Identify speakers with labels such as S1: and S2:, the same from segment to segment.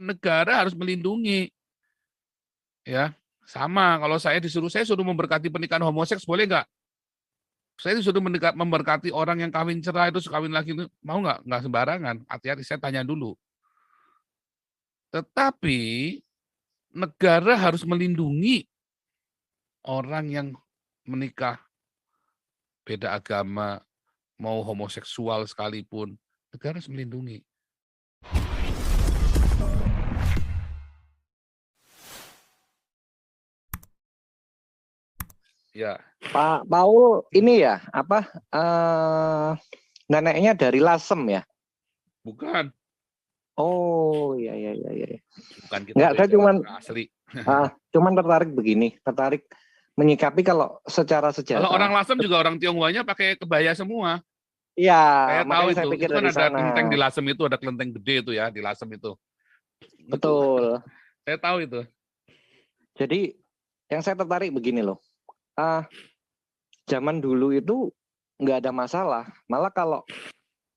S1: negara harus melindungi. Ya, sama. Kalau saya suruh memberkati pernikahan homoseks, boleh nggak? Saya disuruh memberkati orang yang kawin cerai terus kawin lagi, mau nggak? Nggak sembarangan. Hati-hati, saya tanya dulu. Tetapi negara harus melindungi orang yang menikah beda agama, mau homoseksual sekalipun, negara harus melindungi. Ya.
S2: Pak Paul ini ya apa neneknya dari Lasem ya?
S1: Bukan.
S2: Oh iya.
S1: Bukan, kita
S2: Enggak,
S1: dari
S2: saya
S1: Jawa Tengah asli.
S2: cuman tertarik menyikapi kalau secara sejarah.
S1: Kalau orang Lasem juga orang Tionghoanya pakai kebaya semua.
S2: Iya,
S1: Saya tahu
S2: makanya
S1: itu.
S2: saya pikir
S1: Itu kan
S2: dari
S1: ada
S2: sana.
S1: kelenteng di Lasem itu, ada kelenteng gede itu ya di Lasem itu.
S2: Betul.
S1: Saya tahu itu.
S2: Jadi yang saya tertarik begini loh. Zaman dulu itu nggak ada masalah. Malah kalau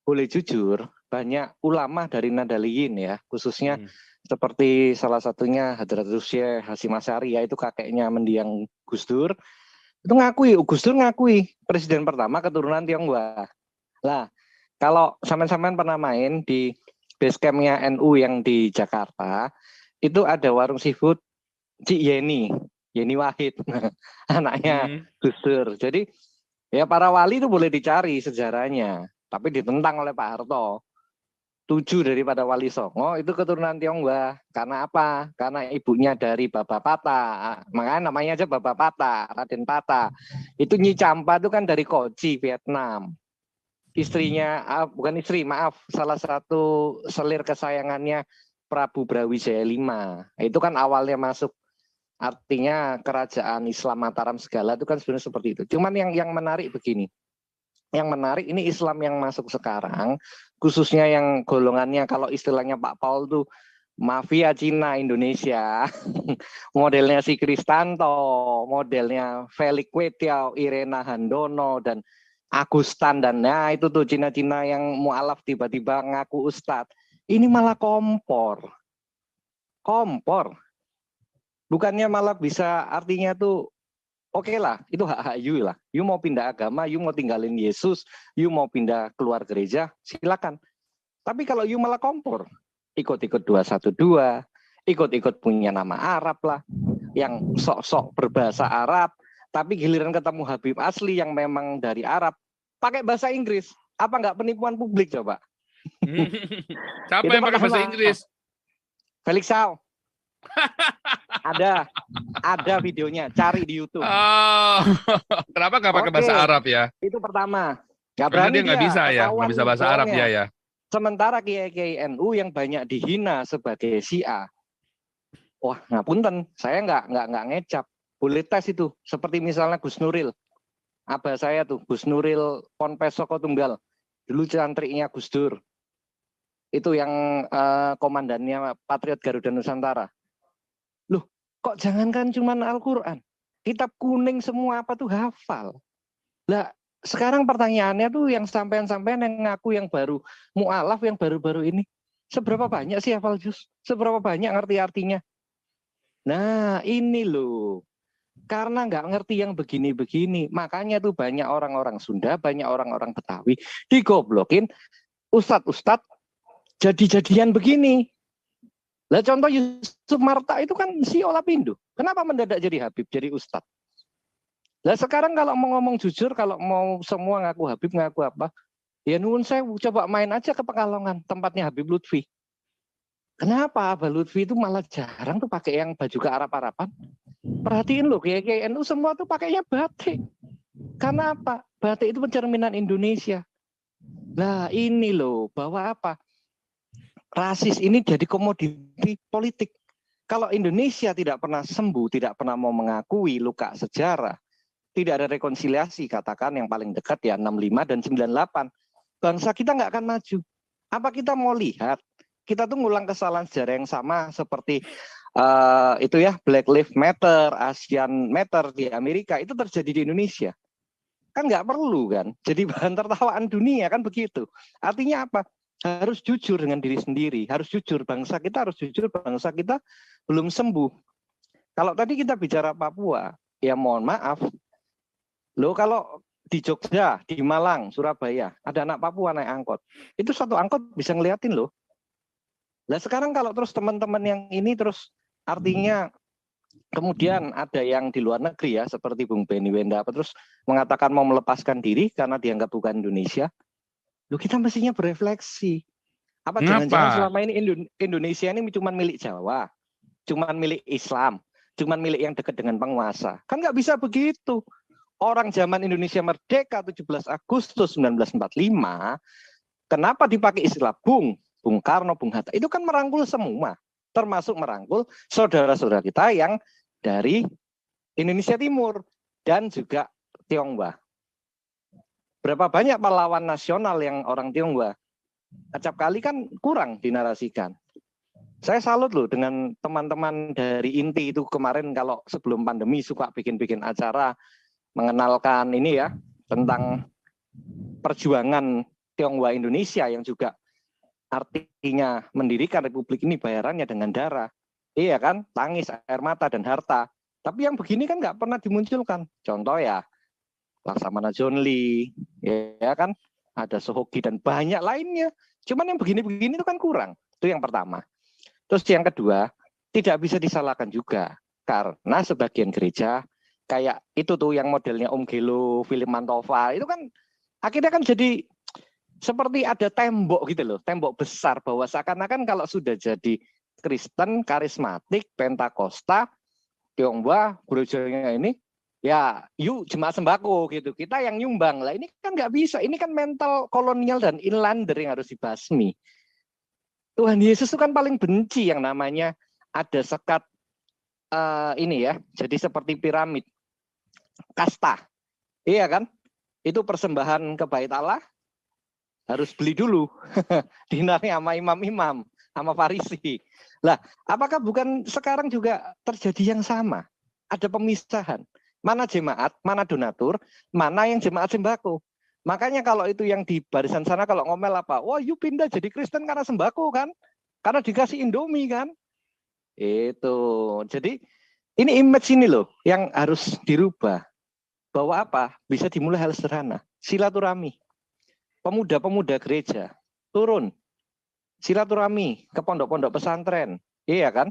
S2: boleh jujur, banyak ulama dari Nadaliyin ya, khususnya seperti salah satunya Hadratus Syekh Hasyim Asy'ari, yaitu kakeknya mendiang Gus Dur, itu Gus Dur ngakui presiden pertama keturunan Tionghoa. Lah, kalau sampean-sampean pernah main di base camp-nya NU yang di Jakarta, itu ada warung seafood Cik Yeni Wahid, anaknya Gus Dur. Jadi ya para wali itu boleh dicari sejarahnya, tapi ditentang oleh Pak Harto. 7 daripada Wali Songo itu keturunan Tionghoa. Karena apa? Karena ibunya dari Baba Pata. Makanya namanya aja Baba Pata, Raden Pata. Itu Nyi Campa itu kan dari Kochi, Vietnam. Istrinya, bukan istri, maaf, salah satu selir kesayangannya Prabu Brawijaya V. Itu kan awalnya masuk, artinya kerajaan Islam Mataram segala itu kan sebenarnya seperti itu. Cuman yang menarik begini. Yang menarik ini Islam yang masuk sekarang, khususnya yang golongannya kalau istilahnya Pak Paul tuh mafia Cina Indonesia, modelnya si Kristanto, modelnya Felix Kwetiau, Irena Handono, dan Agustan, dan nah itu tuh Cina-Cina yang mualaf tiba-tiba ngaku ustadz. Ini malah kompor. Bukannya malah bisa artinya tuh oke lah, itu hak-hak you lah. You mau pindah agama, you mau tinggalin Yesus, you mau pindah keluar gereja, silakan. Tapi kalau you malah kompor, ikut-ikut 212, ikut-ikut punya nama Arab lah, yang sok-sok berbahasa Arab, tapi giliran ketemu Habib asli yang memang dari Arab, pakai bahasa Inggris. Apa nggak penipuan publik coba?
S1: Siapa yang pakai bahasa Inggris?
S2: Felix Saw. Ada videonya, cari di YouTube.
S1: Kenapa nggak pakai bahasa Arab ya?
S2: Itu pertama.
S1: Karena dia nggak bisa ya, nggak bisa bahasa Arab dia ya.
S2: Sementara kiai-kiai NU yang banyak dihina sebagai Syiah. Wah, ngapunten, saya nggak ngecap. Boleh tes itu, seperti misalnya Gus Nuril. Abah saya tuh, Gus Nuril Ponpes Soko Tunggal. Dulu cantriknya Gus Dur. Itu yang komandannya Patriot Garuda Nusantara. Loh, kok jangankan cuman Al-Quran, kitab kuning semua apa tuh hafal. Lah, sekarang pertanyaannya tuh yang sampean-sampean yang ngaku yang baru mu'alaf yang baru-baru ini, seberapa banyak sih hafal juz? Seberapa banyak ngerti artinya? Nah, ini loh. Karena nggak ngerti yang begini-begini, makanya tuh banyak orang-orang Sunda, banyak orang-orang Betawi digoblokin ustadz-ustadz jadi-jadian begini. Lah contoh Yusuf Marta itu kan si Olapindo. Kenapa mendadak jadi Habib, jadi Ustadz? Lah sekarang kalau mau ngomong jujur, kalau mau semua ngaku Habib, ngaku apa? Ya nuwun saya coba main aja ke Pekalongan, tempatnya Habib Lutfi. Kenapa Abah Lutfi itu malah jarang tuh pakai yang baju ke Arab-Araban? Perhatiin loh, kiai NU semua tuh pakainya batik. Karena apa? Batik itu pencerminan Indonesia. Lah ini loh, bahwa apa? Rasis ini jadi komoditi politik. Kalau Indonesia tidak pernah sembuh, tidak pernah mau mengakui luka sejarah, tidak ada rekonsiliasi, katakan yang paling dekat ya 65 dan 98, bangsa kita nggak akan maju. Apa kita mau lihat? Kita tuh ngulang kesalahan sejarah yang sama seperti itu ya, Black Lives Matter, Asian Matter di Amerika, itu terjadi di Indonesia. Kan nggak perlu kan? Jadi bahan tertawaan dunia kan begitu. Artinya apa? harus jujur dengan diri sendiri, harus jujur, bangsa kita harus jujur, bangsa kita belum sembuh. Kalau tadi kita bicara Papua, ya mohon maaf, loh kalau di Jogja, di Malang, Surabaya, ada anak Papua naik angkot, itu satu angkot bisa ngeliatin loh. Nah sekarang kalau terus teman-teman yang ini terus artinya kemudian ada yang di luar negeri ya, seperti Bung Benny Wenda, terus mengatakan mau melepaskan diri karena dianggap bukan Indonesia. Loh kita mestinya berefleksi. Apa jangan-jangan selama ini Indonesia ini cuma milik Jawa, cuma milik Islam, cuma milik yang dekat dengan penguasa. Kan nggak bisa begitu. Orang zaman Indonesia merdeka 17 Agustus 1945, kenapa dipakai istilah Bung Karno, Bung Hatta? Itu kan merangkul semua, termasuk merangkul saudara-saudara kita yang dari Indonesia Timur dan juga Tionghoa. Berapa banyak pahlawan nasional yang orang Tionghoa? Acap kali kan kurang dinarasikan. Saya salut loh dengan teman-teman dari INTI itu kemarin kalau sebelum pandemi suka bikin-bikin acara mengenalkan ini ya tentang perjuangan Tionghoa Indonesia yang juga artinya mendirikan republik ini bayarannya dengan darah. Iya kan, tangis, air mata, dan harta. Tapi yang begini kan nggak pernah dimunculkan. Contoh ya, Laksamana John Lee, ya kan, ada Sohoki dan banyak lainnya. Cuman yang begini-begini itu kan kurang. Itu yang pertama. Terus yang kedua, tidak bisa disalahkan juga. Karena sebagian gereja, kayak itu tuh yang modelnya Om Gelo, Philip Mantova, itu kan akhirnya kan jadi seperti ada tembok gitu loh, tembok besar bahwa seakan-akan kalau sudah jadi Kristen, karismatik, Pentakosta, Tionghoa, gerejanya ini, ya yuk jemaat sembako gitu, kita yang nyumbang. Lah ini kan nggak bisa, ini kan mental kolonial dan inlander yang harus dibasmi. Tuhan Yesus itu kan paling benci yang namanya ada sekat ini ya, jadi seperti piramid, kasta. Iya kan? Itu persembahan ke bait Allah, harus beli dulu, dinarnya sama imam-imam, sama Farisi. Lah, apakah bukan sekarang juga terjadi yang sama? Ada pemisahan. Mana jemaat, mana donatur, mana yang jemaat sembako. Makanya kalau itu yang di barisan sana kalau ngomel apa, wah you pindah jadi Kristen karena sembako kan? Karena dikasih Indomie kan? Itu. Jadi ini image ini loh yang harus dirubah. Bahwa apa? Bisa dimulai hal sederhana. Silaturahmi. Pemuda-pemuda gereja turun. Silaturahmi ke pondok-pondok pesantren. Iya kan?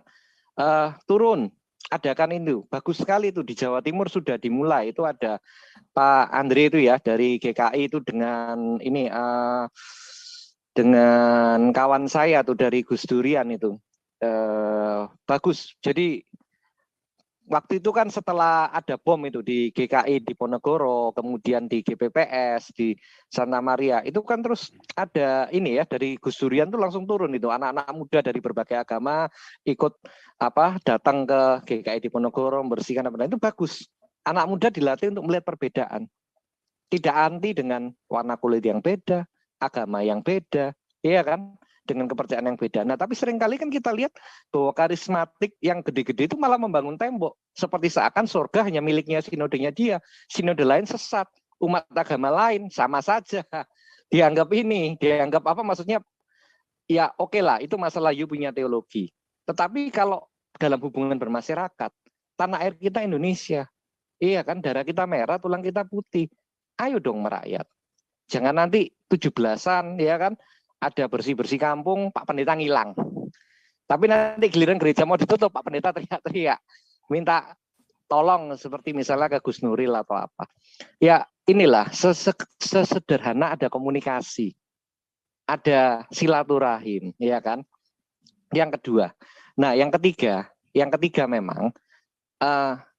S2: Turun. Adakan itu. Bagus sekali itu di Jawa Timur sudah dimulai. Itu ada Pak Andre itu ya dari GKI itu dengan ini dengan kawan saya tuh dari Gus Durian itu. Bagus. Jadi waktu itu kan setelah ada bom itu di GKI di Ponegoro, kemudian di GPPS di Santa Maria, itu kan terus ada ini ya dari Gus Durian tuh langsung turun itu anak-anak muda dari berbagai agama ikut datang ke GKI di Ponegoro membersihkan apa itu bagus. Anak muda dilatih untuk melihat perbedaan, tidak anti dengan warna kulit yang beda, agama yang beda, iya kan? Dengan kepercayaan yang beda. Nah, tapi seringkali kan kita lihat bahwa karismatik yang gede-gede itu malah membangun tembok. Seperti seakan surga hanya miliknya sinodenya dia. Sinode lain sesat. Umat agama lain sama saja. Dianggap ini, dianggap apa maksudnya, ya oke lah, itu masalah you punya teologi. Tetapi kalau dalam hubungan bermasyarakat, tanah air kita Indonesia, iya kan, darah kita merah, tulang kita putih. Ayo dong merakyat. Jangan nanti 17-an, ya kan, ada bersih-bersih kampung, Pak Pendeta ngilang. Tapi nanti giliran gereja mau ditutup, Pak Pendeta teriak-teriak. Minta tolong seperti misalnya ke Gus Nuril atau apa. Ya inilah, sesederhana ada komunikasi. Ada silaturahim, ya kan. Yang kedua. Nah yang ketiga memang,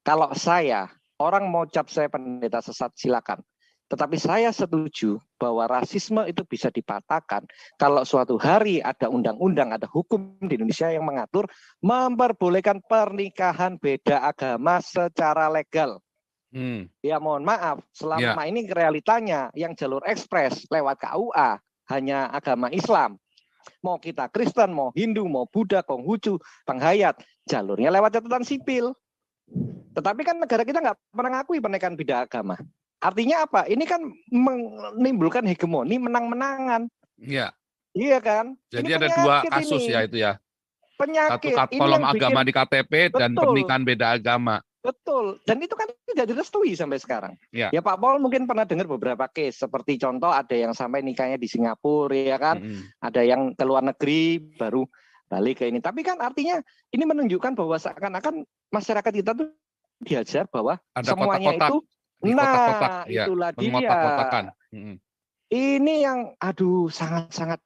S2: kalau saya, orang mau cap saya pendeta sesat, silakan. Tetapi saya setuju bahwa rasisme itu bisa dipatahkan kalau suatu hari ada undang-undang, ada hukum di Indonesia yang mengatur memperbolehkan pernikahan beda agama secara legal. Ya mohon maaf, selama ini realitanya yang jalur ekspres lewat KUA hanya agama Islam. Mau kita Kristen, mau Hindu, mau Buddha, Konghucu, Penghayat, jalurnya lewat catatan sipil. Tetapi kan negara kita nggak pernah ngakui pernikahan beda agama. Artinya apa? Ini kan menimbulkan hegemoni menang-menangan.
S1: Ya.
S2: Iya kan?
S1: Jadi
S2: Ini
S1: ada dua
S2: penyakit
S1: kasus
S2: ini.
S1: ya itu ya. Satu
S2: Penyakit. Ini
S1: kolom
S2: yang
S1: agama
S2: bikin
S1: di KTP dan
S2: betul.
S1: pernikahan beda agama.
S2: Betul. Dan itu kan tidak direstui sampai sekarang.
S1: Ya.
S2: Ya Pak Paul mungkin pernah dengar beberapa case. Seperti contoh ada yang sampai nikahnya di Singapura, ya kan? Ada yang ke luar negeri baru balik ke ini. Tapi kan artinya ini menunjukkan bahwa seakan-akan masyarakat kita tuh diajar bahwa
S1: Ada
S2: semuanya
S1: kotak-kotak
S2: itu,
S1: di kotak-kotak,
S2: nah
S1: ya,
S2: itulah dia.
S1: mengotak-kotakan.
S2: Ini yang aduh sangat-sangat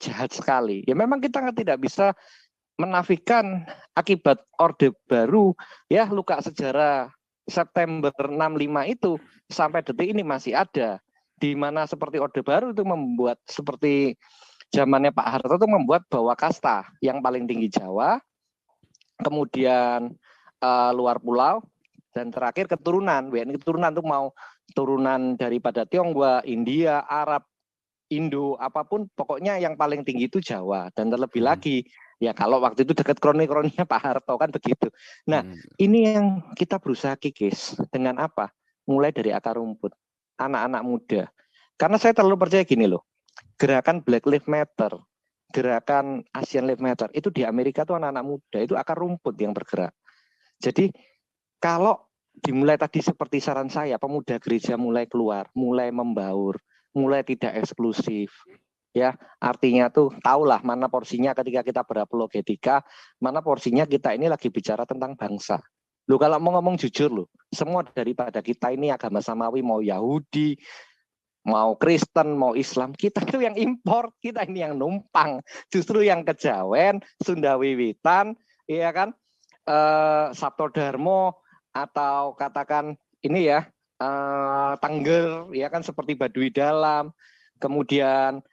S2: jahat sekali. Ya memang kita tidak bisa menafikan akibat Orde Baru, ya luka sejarah September 65 itu sampai detik ini masih ada. Di mana seperti Orde Baru itu membuat seperti zamannya Pak Harto itu membuat bahwa kasta yang paling tinggi Jawa, kemudian luar pulau, dan terakhir keturunan. WNI keturunan itu mau turunan daripada Tionghoa, India, Arab, Indo, apapun pokoknya yang paling tinggi itu Jawa. Dan terlebih lagi ya kalau waktu itu dekat kroni-kroninya Pak Harto kan begitu. Nah ini yang kita berusaha kikis dengan apa? Mulai dari akar rumput, anak-anak muda. Karena saya terlalu percaya gini loh, gerakan Black Lives Matter, gerakan Asian Lives Matter itu di Amerika tuh anak-anak muda, itu akar rumput yang bergerak. Jadi kalau dimulai tadi seperti saran saya, pemuda gereja mulai keluar, mulai membaur, mulai tidak eksklusif, ya artinya tuh tahulah mana porsinya ketika kita berapologetika, mana porsinya kita ini lagi bicara tentang bangsa. Loh kalau mau ngomong jujur loh, semua daripada kita ini agama samawi, mau Yahudi, mau Kristen, mau Islam, kita itu yang impor, kita ini yang numpang, justru yang kejawen, Sunda Wiwitan, ya kan, Sabto Darmo, atau katakan ini ya, Tengger, ya kan seperti Baduy Dalam, kemudian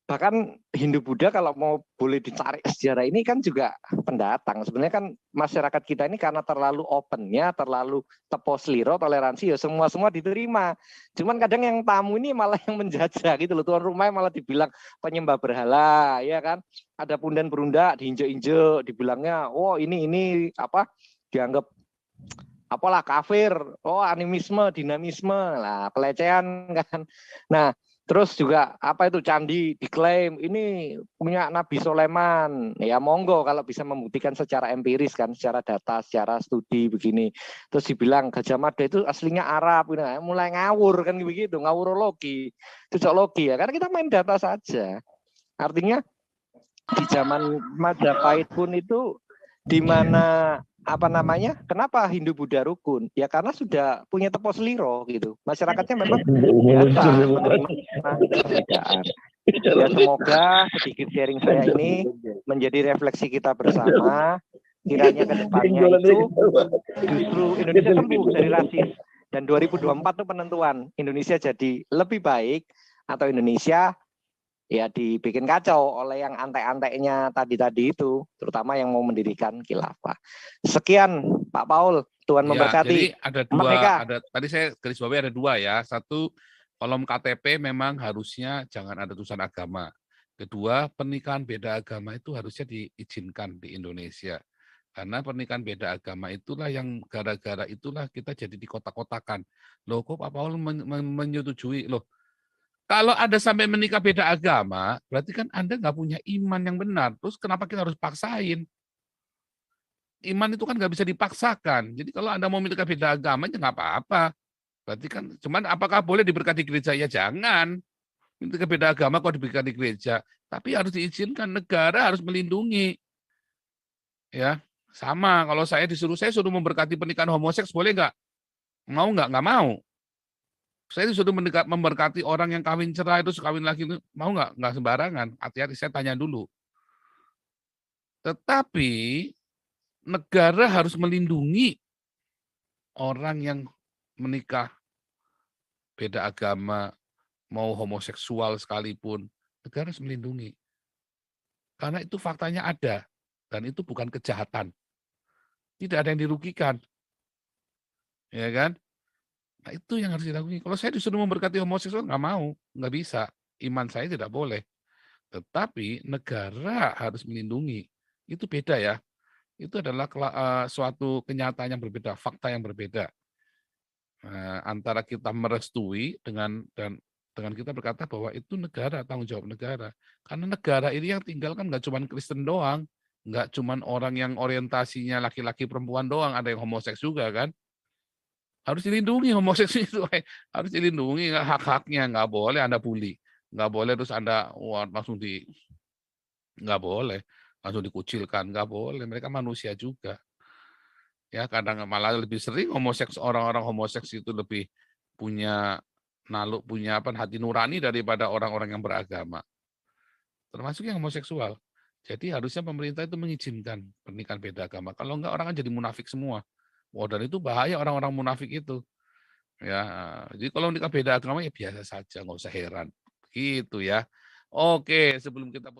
S2: bahkan Hindu Buddha kalau mau boleh dicari sejarah ini kan juga pendatang. Sebenarnya kan masyarakat kita ini karena terlalu opennya, terlalu teposliro, toleransi ya semua diterima. Cuman kadang yang tamu ini malah yang menjajah gitu loh. Tuan rumah malah dibilang penyembah berhala, ya kan? Ada pundan berundak diinjek-injek, dibilangnya, oh ini apa? Dianggap apalah kafir, oh animisme, dinamisme, lah pelecehan kan. Nah, terus juga apa itu candi diklaim ini punya Nabi Soleman, ya monggo kalau bisa membuktikan secara empiris kan, secara data, secara studi begini. Terus dibilang Gajah Mada itu aslinya Arab, mulai ngawur kan begitu, ngawurologi, cocoklogi ya, karena kita main data saja. Artinya di zaman Majapahit pun itu di mana apa namanya? Kenapa Hindu Buddha rukun? Ya karena sudah punya tepos liro gitu. Masyarakatnya memang biasa menerima perbedaan. Ya semoga sedikit sharing saya ini menjadi refleksi kita bersama. Kiranya ke depannya itu justru Indonesia sembuh dari rasis. Dan 2024 itu penentuan Indonesia jadi lebih baik atau Indonesia ya dibikin kacau oleh yang antek-anteknya tadi itu, terutama yang mau mendirikan khilafah. Sekian Pak Paul, Tuhan memberkati.
S1: Jadi ada dua,
S2: Merdeka.
S1: tadi saya garis bawahi ada dua ya. Satu, kolom KTP memang harusnya jangan ada tulisan agama. Kedua, pernikahan beda agama itu harusnya diizinkan di Indonesia. Karena pernikahan beda agama itulah yang gara-gara itulah kita jadi di kotak-kotakan. Loh kok Pak Paul menyetujui? Loh, kalau ada sampai menikah beda agama, berarti kan Anda nggak punya iman yang benar. Terus kenapa kita harus paksain? Iman itu kan nggak bisa dipaksakan. Jadi kalau Anda mau menikah beda agama, ya nggak apa-apa. Berarti kan, cuman apakah boleh diberkati gereja? Ya jangan. Menikah beda agama kok diberkati gereja. Tapi harus diizinkan, negara harus melindungi. Ya, sama. Kalau saya suruh memberkati pernikahan homoseks, boleh nggak? Mau nggak? Nggak mau. Saya disuruh memberkati orang yang kawin cerai terus kawin lagi, mau nggak? Nggak sembarangan. Hati-hati, saya tanya dulu. Tetapi negara harus melindungi orang yang menikah beda agama, mau homoseksual sekalipun, negara harus melindungi. Karena itu faktanya ada, dan itu bukan kejahatan. Tidak ada yang dirugikan. Ya kan? Nah, itu yang harus dilakukan. Kalau saya disuruh memberkati homoseksual, nggak mau, nggak bisa. Iman saya tidak boleh. Tetapi negara harus melindungi. Itu beda ya. Itu adalah suatu kenyataan yang berbeda, fakta yang berbeda. Antara kita merestui dan Dengan kita berkata bahwa itu negara, tanggung jawab negara. Karena negara ini yang tinggal kan nggak cuma Kristen doang, nggak cuma orang yang orientasinya laki-laki perempuan doang, ada yang homoseks juga kan. Harus dilindungi homoseks itu, harus dilindungi hak-haknya, nggak boleh Anda bully, nggak boleh terus Anda langsung nggak boleh langsung dikucilkan, nggak boleh, mereka manusia juga. Ya kadang malah lebih sering orang-orang homoseks itu lebih punya punya hati nurani daripada orang-orang yang beragama, termasuk yang homoseksual. Jadi harusnya pemerintah itu mengizinkan pernikahan beda agama. Kalau enggak orang kan jadi munafik semua. Wah, dan itu bahaya orang-orang munafik itu. Ya, jadi kalau nikah beda agama ya biasa saja, nggak usah heran. Gitu ya. Oke, sebelum kita